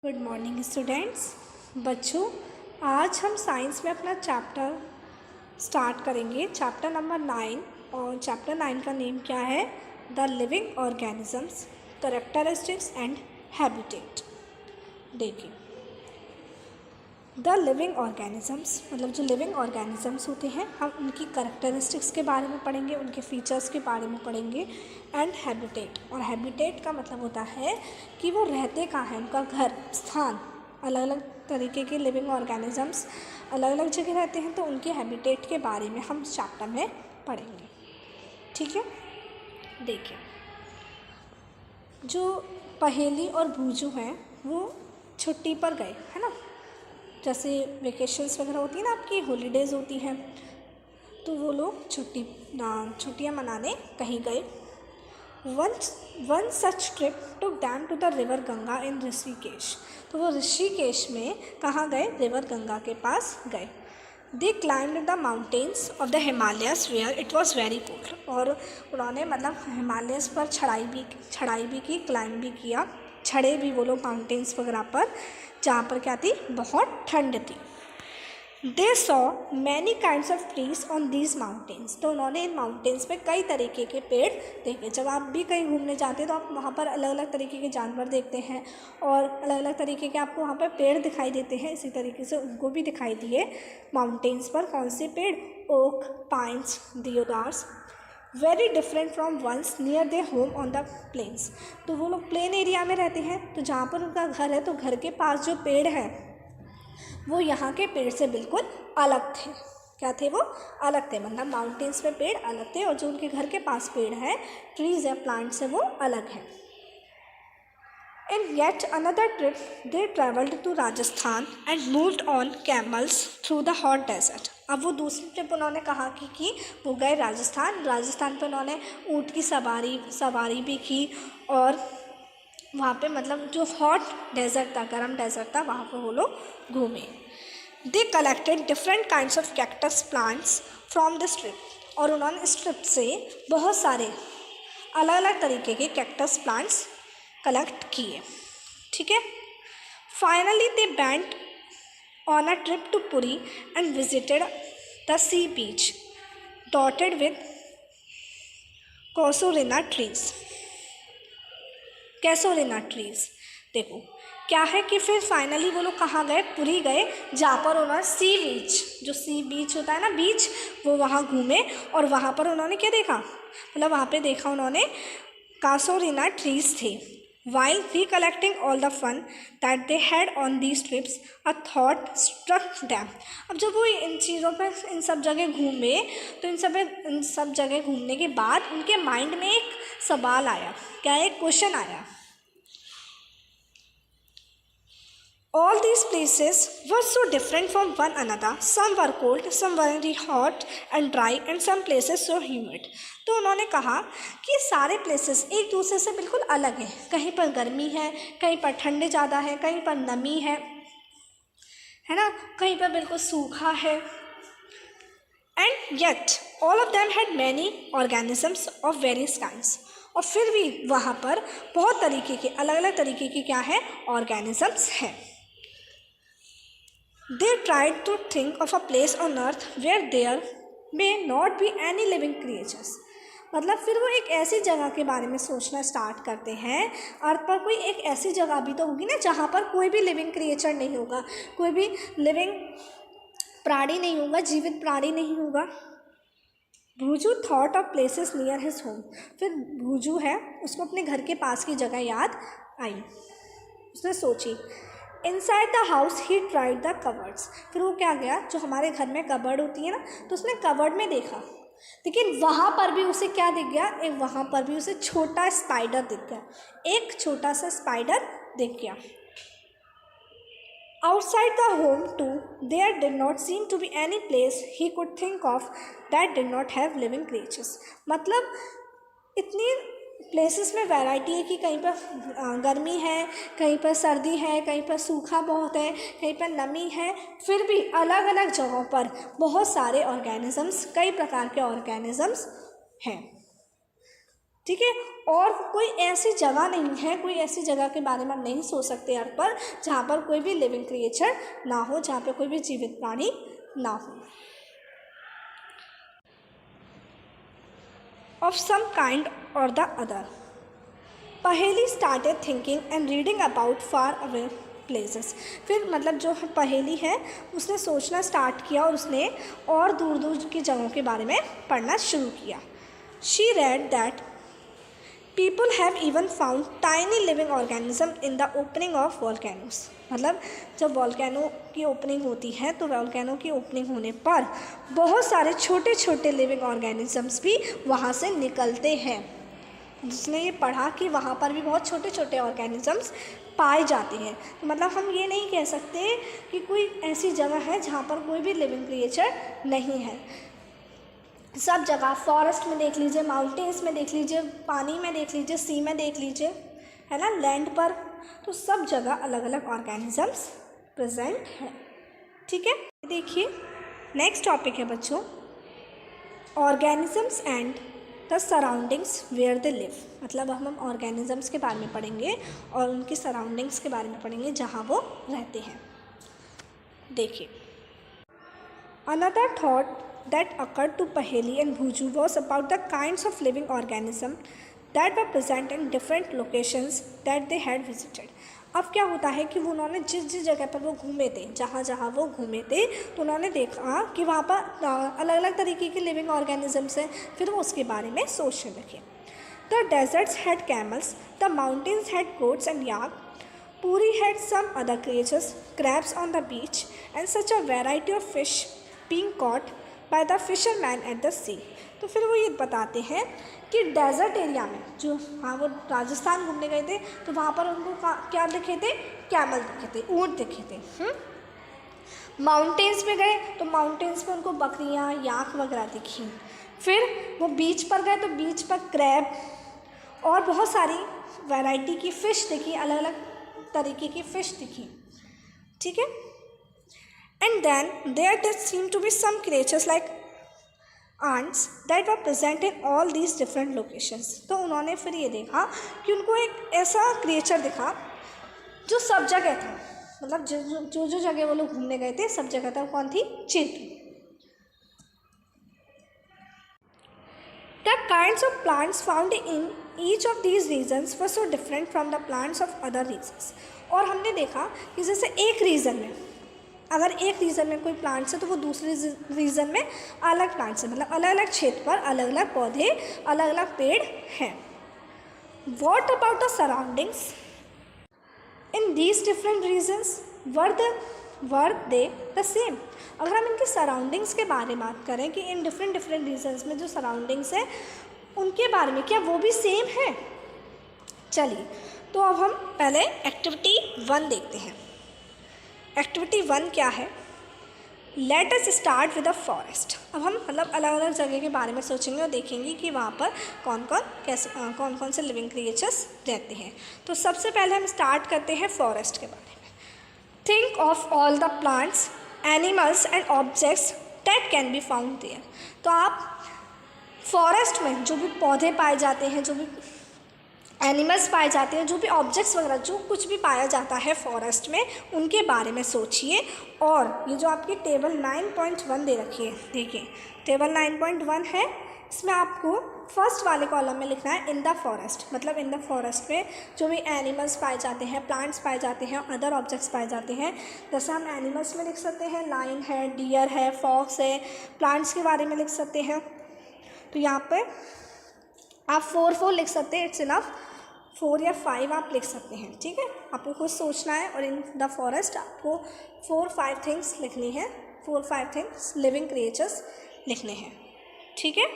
Good morning students. बच्चों, आज हम साइंस में अपना चैप्टर स्टार्ट करेंगे, चैप्टर नंबर 9। और चैप्टर 9 का नेम क्या है? The living organisms, characteristics and habitat. देखिए, द लिविंग ऑर्गेनिजम्स मतलब जो लिविंग ऑर्गेनिजम्स होते हैं, हम उनकी कैरेक्टरिस्टिक्स के बारे में पढ़ेंगे, उनके फीचर्स के बारे में पढ़ेंगे। एंड हैबिटेट, और हैबिटेट का मतलब होता है कि वो रहते कहाँ हैं, उनका घर, स्थान। अलग अलग तरीके के लिविंग ऑर्गेनिजम्स अलग अलग जगह रहते हैं, तो उनके हैबिटेट के बारे में हम इस चैप्टर में पढ़ेंगे। ठीक है, देखिए, जो पहेली और भूजू हैं वो छुट्टी पर गए, है ना। जैसे वेकेशंस वगैरह होती है ना, आपकी हॉलीडेज़ होती हैं, तो वो लोग छुट्टियाँ मनाने कहीं गए। One such trip took them to the river Ganga in Rishikesh. तो वो ऋषिकेश में कहाँ गए? रिवर गंगा के पास गए। They climbed the mountains of the Himalayas where it was very cold. और उन्होंने मतलब हिमालयस पर चढ़ाई भी की, क्लाइंब भी किया, चढ़े भी वो लोग माउंटेन्स वगैरह पर, जहाँ पर क्या थी? बहुत ठंड थी। They saw many kinds of trees on these mountains. तो उन्होंने इन माउंटेन्स पे कई तरीके के पेड़ देखे। जब आप भी कहीं घूमने जाते हैं तो आप वहाँ पर अलग अलग तरीके के जानवर देखते हैं और अलग अलग तरीके के आपको वहाँ पर पेड़ दिखाई देते हैं। इसी तरीके से उनको भी दिखाई दिए माउंटेन्स पर। कौन से पेड़? Oak, pines, deodars, very different from ones near their home on the plains. तो वो लोग प्लेन एरिया में रहते हैं, तो जहाँ पर उनका घर है, तो घर के पास जो पेड़ है वो यहाँ के पेड़ से बिल्कुल अलग थे। क्या थे? वो अलग थे, मतलब माउंटेन्स में पेड़ अलग थे और जो उनके घर के पास पेड़ है, ट्रीज है, प्लांट्स है, वो अलग है। In yet another trip, they traveled to Rajasthan and moved on camels through the hot desert. अब वो दूसरी ट्रिप उन्होंने कहा कि वो गए राजस्थान पे उन्होंने ऊँट की सवारी भी की और वहाँ पे मतलब जो हॉट डेजर्ट था, गर्म डेजर्ट था, वहाँ पर वो लोग घूमे। They collected different kinds of cactus plants from this trip. और उन्होंने इस ट्रिप से बहुत सारे अलग अलग तरीके के कैक्टस प्लांट्स कलेक्ट किए। ठीक है, finally they went on a trip to Puri and visited the sea beach dotted with casuarina trees. देखो क्या है कि फिर फाइनली वो लोग कहाँ गए? पुरी गए, जहाँ पर उन्होंने सी बीच होता है ना, बीच, वो वहाँ घूमे और वहाँ पर उन्होंने क्या देखा? मतलब वहाँ पे देखा उन्होंने कैसोरिना ट्रीज थे। While recollecting all the fun that they had on these trips, a thought struck them. अब जब वो इन चीज़ों पर, इन सब जगह घूमे, तो इन सब जगह घूमने के बाद उनके माइंड में एक सवाल आया। क्या? एक क्वेश्चन आया। All these places were so different from one another. Some were cold, some were very hot and dry, and some places so humid. तो उन्होंने कहा कि सारे प्लेसेस एक दूसरे से बिल्कुल अलग हैं। कहीं पर गर्मी है, कहीं पर ठंड ज़्यादा है, कहीं पर नमी है ना, कहीं पर बिल्कुल सूखा है। And yet all of them had many organisms of various kinds. और फिर भी वहाँ पर बहुत तरीके के, अलग अलग तरीके के क्या है? ऑर्गेनिजम्स हैं। They tried to think of a place on earth where there may not be any living creatures. मतलब फिर वो एक ऐसी जगह के बारे में सोचना स्टार्ट करते हैं, अर्थ पर कोई एक ऐसी जगह भी तो होगी ना जहाँ पर कोई भी लिविंग क्रिएचर नहीं होगा, कोई भी लिविंग प्राणी नहीं होगा, जीवित प्राणी नहीं होगा। Bhuju thought of places near his home. फिर भूजू है, उसको अपने घर के पास की जगह याद आई। उसने सोची। Inside the house he tried the cupboards. फिर वो क्या गया, जो हमारे घर में कबर्ड होती है ना, तो उसने कवर्ड में देखा, लेकिन वहाँ पर भी उसे क्या दिख गया? वहाँ पर भी उसे छोटा स्पाइडर दिख गया, एक छोटा सा स्पाइडर दिख गया। Outside the home too there did not seem to be any place he could think of that did not have living creatures. मतलब इतनी प्लेसेस में वैरायटी है कि कहीं पर गर्मी है, कहीं पर सर्दी है, कहीं पर सूखा बहुत है, कहीं पर नमी है, फिर भी अलग अलग जगहों पर बहुत सारे ऑर्गेनिजम्स, कई प्रकार के ऑर्गेनिजम्स हैं। ठीक है। और कोई ऐसी जगह नहीं है, कोई ऐसी जगह के बारे में हम नहीं सोच सकते अर्थ पर जहाँ पर कोई भी लिविंग क्रिएचर ना हो, जहाँ पर कोई भी जीवित प्राणी ना हो of some kind or the other. पहेली started thinking and reading about far away places. फिर मतलब जो पहेली है उसने सोचना स्टार्ट किया और उसने और दूर दूर की जगहों के बारे में पढ़ना शुरू किया. She read that people have even found tiny living organism in the opening of volcanoes. मतलब जब वॉल्केनो की ओपनिंग होती है तो वॉल्केनो की ओपनिंग होने पर बहुत सारे छोटे छोटे लिविंग ऑर्गेनिजम्स भी वहाँ से निकलते हैं. जिसने ये पढ़ा कि वहाँ पर भी बहुत छोटे छोटे ऑर्गेनिजम्स पाए जाते हैं. तो मतलब हम ये नहीं कह सकते कि कोई ऐसी जगह है जहाँ पर कोई भी लिविंग क्रिएचर नहीं है. सब जगह फॉरेस्ट में देख लीजिए, माउंटेन्स में देख लीजिए, पानी में देख लीजिए, सी में देख लीजिए, है ना, लैंड पर, तो सब जगह अलग अलग ऑर्गेनिजम्स प्रेजेंट है. ठीक है. देखिए नेक्स्ट टॉपिक है बच्चों, organisms and the surroundings where they live. मतलब हम ऑर्गेनिजम्स के बारे में पढ़ेंगे और उनकी सराउंडिंग्स के बारे में पढ़ेंगे जहाँ वो रहते हैं. देखिए, another thought that occurred to Paheli and Bhuju was about the kinds of living organisms that were present in different locations that they had visited. अब क्या होता है कि वो उन्होंने जिस जिस जगह पर वो घूमे थे, जहाँ जहाँ वो घूमे थे, तो उन्होंने देखा कि वहाँ पर अलग अलग तरीके के लिविंग ऑर्गेनिजम्स हैं. फिर वो उसके बारे में सोचने लगे. The deserts had camels, the mountains had goats and yak, Puri had some other creatures, crabs on the beach, and such a variety of fish being caught by the fisherman at the sea. तो फिर वो ये बताते हैं कि desert area में जो, हाँ, वो राजस्थान घूमने गए थे तो वहाँ पर उनको क्या दिखे थे, कैमल दिखे थे, ऊँट दिखे थे. माउंटेन्स में गए तो माउंटेन्स में उनको बकरियाँ, याक वगैरह दिखी. फिर वो बीच पर गए तो बीच पर क्रैब और बहुत सारी वैरायटी की फ़िश दिखी, अलग अलग तरीके की फ़िश दिखी. ठीक है. And then there did seem to be some creatures like ants that were present in all these different locations. तो उन्होंने फिर ये देखा कि उनको एक ऐसा क्रिएचर दिखा जो सब जगह था. मतलब जो जो जगह वो लोग घूमने गए थे सब जगह था. कौन थी? चींटी. The kinds of plants found in each of these regions were so different from the plants of other regions. और हमने देखा कि जैसे एक रीजन में, अगर एक रीजन में कोई प्लांट्स है तो वो दूसरे रीजन में अलग प्लांट्स है. मतलब अलग अलग क्षेत्र पर अलग अलग पौधे, अलग अलग पेड़ हैं. What about the surroundings in these different regions, were they the same. अगर हम इनके सराउंडिंग्स के बारे में बात करें कि इन डिफरेंट रीजन्स में जो सराउंडिंग्स है उनके बारे में क्या वो भी सेम है. चलिए, तो अब हम पहले एक्टिविटी 1 देखते हैं. एक्टिविटी 1 क्या है? Let us start with the forest. अब हम मतलब अलग अलग जगह के बारे में सोचेंगे और देखेंगे कि वहाँ पर कौन कौन से लिविंग क्रिएचर्स रहते हैं. तो सबसे पहले हम स्टार्ट करते हैं फॉरेस्ट के बारे में. Think of all the plants, animals and objects that can be found there. तो आप फॉरेस्ट में जो भी पौधे पाए जाते हैं, जो भी एनिमल्स पाए जाते हैं, जो भी ऑब्जेक्ट्स वगैरह जो कुछ भी पाया जाता है फॉरेस्ट में, उनके बारे में सोचिए. और ये जो आपकी टेबल 9.1 दे रखी है, देखिए टेबल 9.1 है, इसमें आपको फर्स्ट वाले कॉलम में लिखना है इन द फॉरेस्ट. मतलब इन द फॉरेस्ट में जो भी एनिमल्स पाए जाते हैं, प्लांट्स पाए जाते हैं, अदर ऑब्जेक्ट्स पाए जाते हैं. जैसे हम एनिमल्स में लिख सकते हैं लायन है, डियर है, फॉक्स है. प्लांट्स के बारे में लिख सकते हैं तो यहाँ पे आप 4 लिख सकते हैं, इट्स इनफ. 4 या 5 आप लिख सकते हैं. ठीक है, आपको कुछ सोचना है और इन द फॉरेस्ट आपको 4-5 थिंग्स लिखनी है, 4-5 थिंग्स लिविंग क्रिएचर्स लिखने हैं. ठीक है.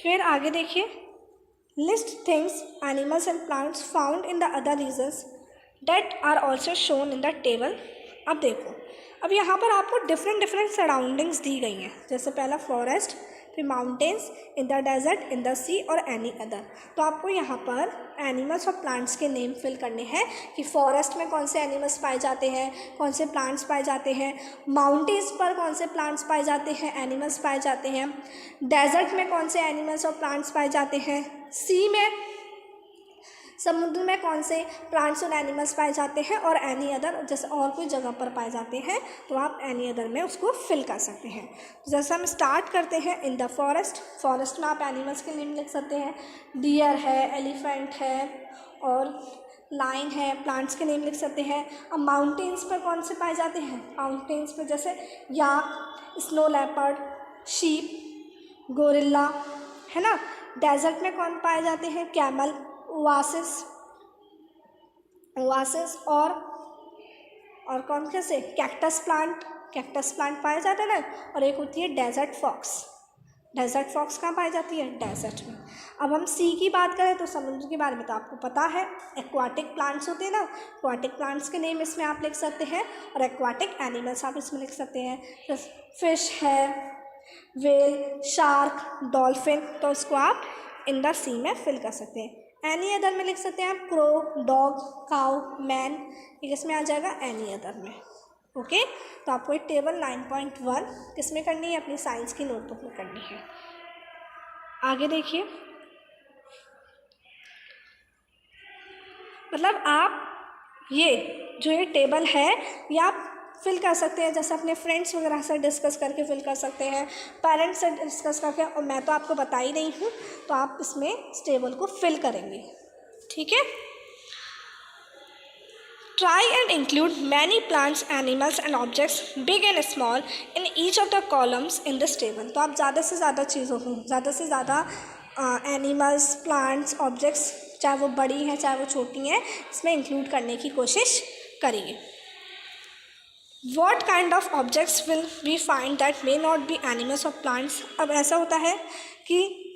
फिर आगे देखिए, list things, animals and plants found in the other regions that are also shown in the table. अब देखो, अब यहाँ पर आपको डिफरेंट सराउंडिंग्स दी गई हैं. जैसे पहला फॉरेस्ट, फिर mountains, in the desert, in the sea और एनी अदर। तो आपको यहाँ पर एनिमल्स और प्लांट्स के नेम फिल करने हैं कि फॉरेस्ट में कौन से एनिमल्स पाए जाते हैं, कौन से प्लांट्स पाए जाते हैं, माउंटेन्स पर कौन से प्लांट्स पाए जाते हैं, एनिमल्स पाए जाते हैं, डेजर्ट में कौन से एनिमल्स और प्लांट्स पाए जाते हैं, सी में, समुद्र में कौन से प्लांट्स और एनिमल्स पाए जाते हैं, और एनी अदर, जैसे और कोई जगह पर पाए जाते हैं तो आप एनी अदर में उसको फिल कर सकते हैं। तो जैसे हम स्टार्ट करते हैं इन द फॉरेस्ट, फॉरेस्ट में आप एनिमल्स के नेम लिख सकते हैं, डियर है, एलिफेंट है और लाइन है, प्लांट्स के नेम लिख सकते हैं। अब माउंटेन्स पर कौन से पाए जाते हैं, माउंटेन्स पर जैसे याक, स्नो लेपर्ड, शीप, गोरिल्ला, है ना। डेजर्ट में कौन पाए जाते हैं, कैमल, ओआसिस और कौन कैसे, कैक्टस प्लांट पाया जाता है ना। और एक होती है डेजर्ट फॉक्स कहाँ पाई जाती है, डेजर्ट में। अब हम सी की बात करें तो समुद्र के बारे में तो आपको पता है, एक्वाटिक प्लांट्स होते हैं ना, एक्वाटिक प्लांट्स के नेम इसमें आप लिख सकते हैं और एक्वाटिक एनिमल्स आप इसमें लिख सकते हैं। तो फिश है, व्हेल, शार्क, डॉल्फिन, तो उसको आप इन द सी में फिल कर सकते हैं। एनी अदर में लिख सकते हैं आप क्रो, डॉग, काउ, मैन, ये किसमें आ जाएगा, एनी अदर में। ओके, तो आपको एक टेबल 9.1 किसमें करनी है, अपनी साइंस की नोटबुक में करनी है। आगे देखिए, मतलब आप ये जो ये टेबल है ये आप फिल कर सकते हैं, जैसे अपने फ्रेंड्स वगैरह से डिस्कस करके फिल कर सकते हैं, पेरेंट्स से डिस्कस करके, और मैं तो आपको बता ही रही हूँ तो आप इसमें इस टेबल को फिल करेंगे, ठीक है। Try and include many plants, animals and objects, big and small, in each of the columns in this table. तो आप ज़्यादा से ज़्यादा चीज़ों को, ज़्यादा से ज़्यादा एनिमल्स, प्लांट्स, ऑब्जेक्ट्स, चाहे वो बड़ी हैं चाहे वो छोटी हैं, इसमें इंक्लूड करने की कोशिश करिए। What kind of objects will we find that may not be animals or plants? अब ऐसा होता है कि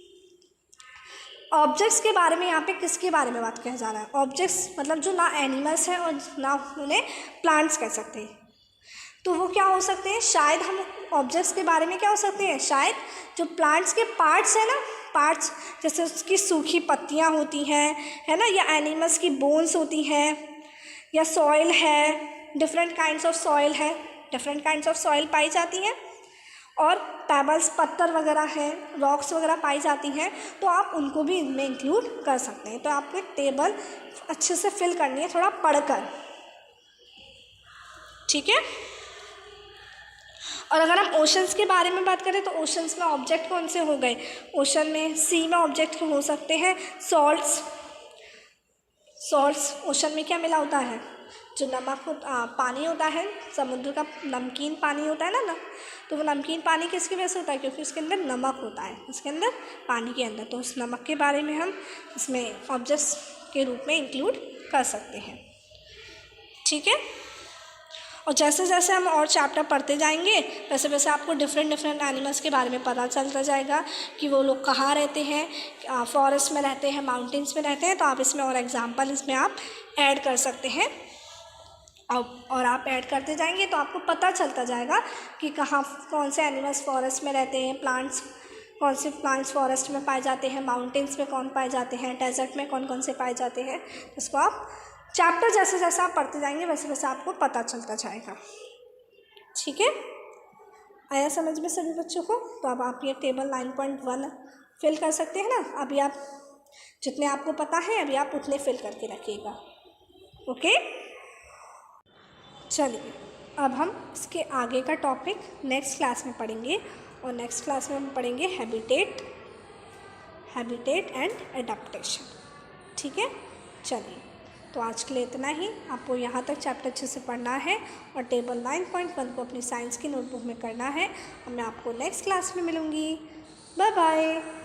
ऑब्जेक्ट्स के बारे में यहाँ पे किसके बारे में बात किया जा रहा है, ऑब्जेक्ट्स मतलब जो ना एनिमल्स हैं और ना उन्हें प्लांट्स कह सकते हैं। तो वो क्या हो सकते हैं, शायद हम ऑब्जेक्ट्स के बारे में क्या हो सकते हैं, शायद जो प्लांट्स के पार्ट्स हैं ना, पार्ट्स जैसे उसकी सूखी पत्तियाँ होती हैं, है ना, या एनिमल्स की बोन्स होती हैं, या सॉइल है, डिफरेंट काइंड्स ऑफ सॉइल है, डिफरेंट काइंड्स ऑफ सॉइल पाई जाती हैं, और पेबल्स, पत्थर वगैरह हैं, रॉक्स वगैरह पाई जाती हैं, तो आप उनको भी इनमें इंक्लूड कर सकते हैं। तो आपको एक टेबल अच्छे से फिल करनी है, थोड़ा पढ़कर, ठीक है। और अगर हम ओशंस के बारे में बात करें तो ओशंस में ऑब्जेक्ट कौन से हो गए, ओशन में सी में ऑब्जेक्ट हो सकते हैं सॉल्ट्स ओशन में क्या मिला होता है, जो नमक पानी होता है, समुद्र का नमकीन पानी होता है ना, तो वो नमकीन पानी किसकी वजह से होता है, क्योंकि उसके अंदर नमक होता है, उसके अंदर पानी के अंदर। तो उस नमक के बारे में हम इसमें ऑब्जेक्ट्स के रूप में इंक्लूड कर सकते हैं, ठीक है। और जैसे जैसे हम और चैप्टर पढ़ते जाएंगे वैसे वैसे आपको डिफरेंट एनिमल्स के बारे में पता चलता जाएगा कि वो लोग कहाँ रहते हैं, फॉरेस्ट में रहते हैं, माउंटेन्स में रहते हैं। तो आप इसमें और एग्जाम्पल इसमें आप ऐड कर सकते हैं, और आप ऐड करते जाएंगे तो आपको पता चलता जाएगा कि कहाँ कौन से एनिमल्स फॉरेस्ट में रहते हैं, प्लांट्स कौन से प्लांट्स फॉरेस्ट में पाए जाते हैं, माउंटेन्स में कौन पाए जाते हैं, डेजर्ट में कौन कौन से पाए जाते हैं। इसको आप चैप्टर जैसे जैसे आप पढ़ते जाएंगे वैसे वैसे आपको पता चलता जाएगा, ठीक है। आया समझ में सभी बच्चों को? तो अब आप ये टेबल 9.1 फिल कर सकते हैं ना। अभी आप जितने आपको पता है अभी आप उतने फिल करके रखिएगा, ओके। चलिए अब हम इसके आगे का टॉपिक नेक्स्ट क्लास में पढ़ेंगे, और नेक्स्ट क्लास में हम पढ़ेंगे हैबिटेट एंड एडाप्टेशन, ठीक है। चलिए तो आज के लिए इतना ही। आपको यहाँ तक चैप्टर अच्छे से पढ़ना है और टेबल 9.1 को अपनी साइंस की नोटबुक में करना है, और मैं आपको नेक्स्ट क्लास में मिलूँगी। Bye bye.